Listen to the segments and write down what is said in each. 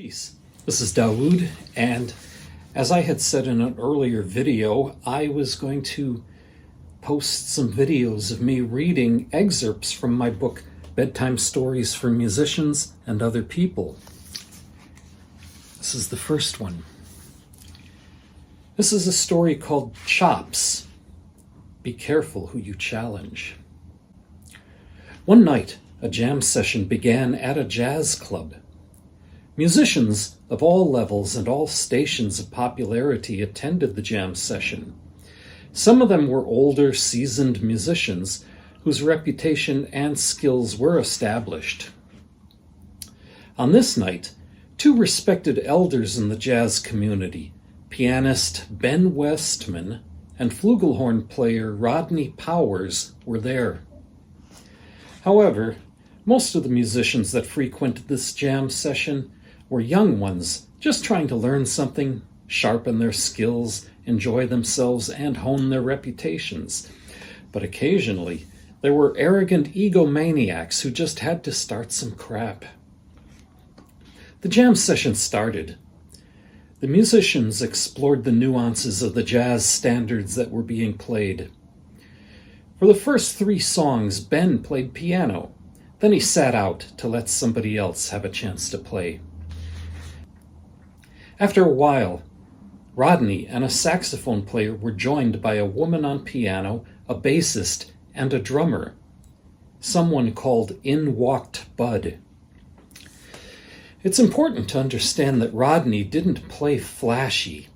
Peace. This is Dawood, and as I had said in an earlier video, I was going to post some videos of me reading excerpts from my book, Bedtime Stories for Musicians and Other People. This is the first one. This is a story called Chops. Be careful who you challenge. One night, a jam session began at a jazz club. Musicians of all levels and all stations of popularity attended the jam session. Some of them were older, seasoned musicians whose reputation and skills were established. On this night, two respected elders in the jazz community, pianist Ben Westman and flugelhorn player Rodney Powers, were there. However, most of the musicians that frequented this jam session were young ones, just trying to learn something, sharpen their skills, enjoy themselves, and hone their reputations. But occasionally, there were arrogant egomaniacs who just had to start some crap. The jam session started. The musicians explored the nuances of the jazz standards that were being played. For the first 3 songs, Ben played piano. Then he sat out to let somebody else have a chance to play. After a while, Rodney and a saxophone player were joined by a woman on piano, a bassist, and a drummer. Someone called In Walked Bud. It's important to understand that Rodney didn't play flashy.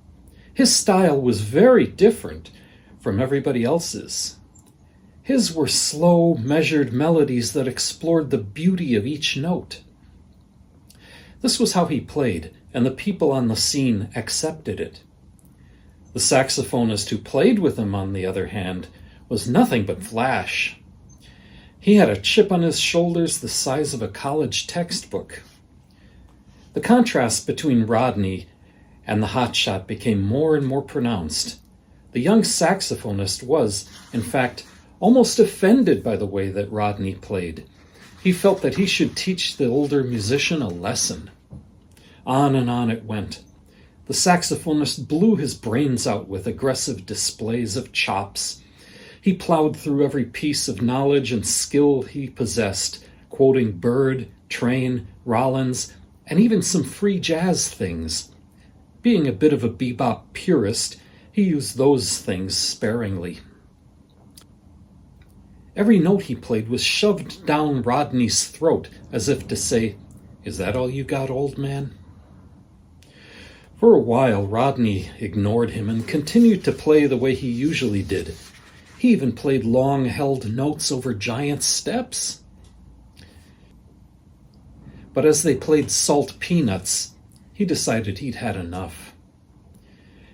His style was very different from everybody else's. His were slow, measured melodies that explored the beauty of each note. This was how he played, and the people on the scene accepted it. The saxophonist who played with him, on the other hand, was nothing but flash. He had a chip on his shoulders the size of a college textbook. The contrast between Rodney and the hotshot became more and more pronounced. The young saxophonist was, in fact, almost offended by the way that Rodney played. He felt that he should teach the older musician a lesson. On and on it went. The saxophonist blew his brains out with aggressive displays of chops. He plowed through every piece of knowledge and skill he possessed, quoting Bird, Train, Rollins, and even some free jazz things. Being a bit of a bebop purist, he used those things sparingly. Every note he played was shoved down Rodney's throat as if to say, "Is that all you got, old man?" For a while, Rodney ignored him and continued to play the way he usually did. He even played long-held notes over giant steps. But as they played Salt Peanuts, he decided he'd had enough.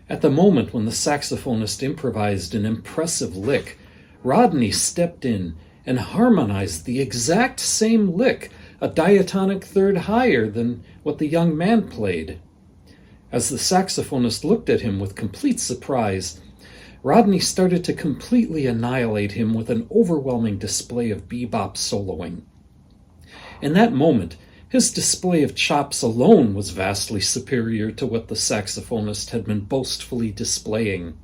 At the moment when the saxophonist improvised an impressive lick, Rodney stepped in and harmonized the exact same lick, a diatonic third higher than what the young man played. As the saxophonist looked at him with complete surprise, Rodney started to completely annihilate him with an overwhelming display of bebop soloing. In that moment, his display of chops alone was vastly superior to what the saxophonist had been boastfully displaying.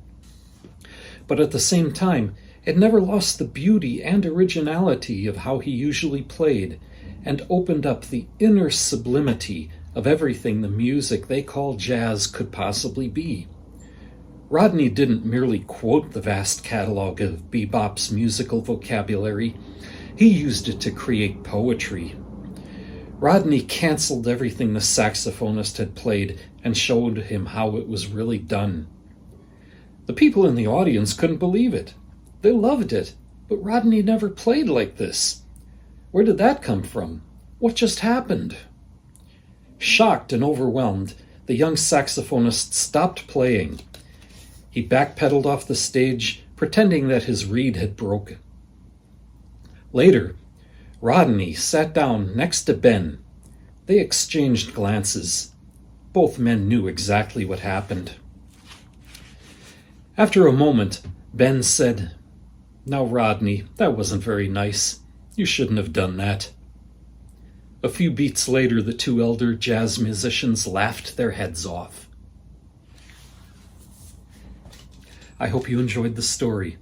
But at the same time, it never lost the beauty and originality of how he usually played, and opened up the inner sublimity of everything the music they call jazz could possibly be. Rodney didn't merely quote the vast catalog of bebop's musical vocabulary, he used it to create poetry. Rodney canceled everything the saxophonist had played and showed him how it was really done. The people in the audience couldn't believe it. They loved it, but Rodney never played like this. Where did that come from? What just happened? Shocked and overwhelmed, the young saxophonist stopped playing. He backpedaled off the stage, pretending that his reed had broken. Later, Rodney sat down next to Ben. They exchanged glances. Both men knew exactly what happened. After a moment, Ben said, "Now, Rodney, that wasn't very nice. You shouldn't have done that." A few beats later, the two elder jazz musicians laughed their heads off. I hope you enjoyed the story.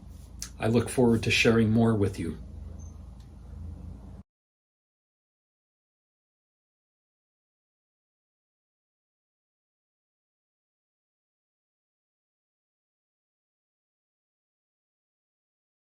I look forward to sharing more with you.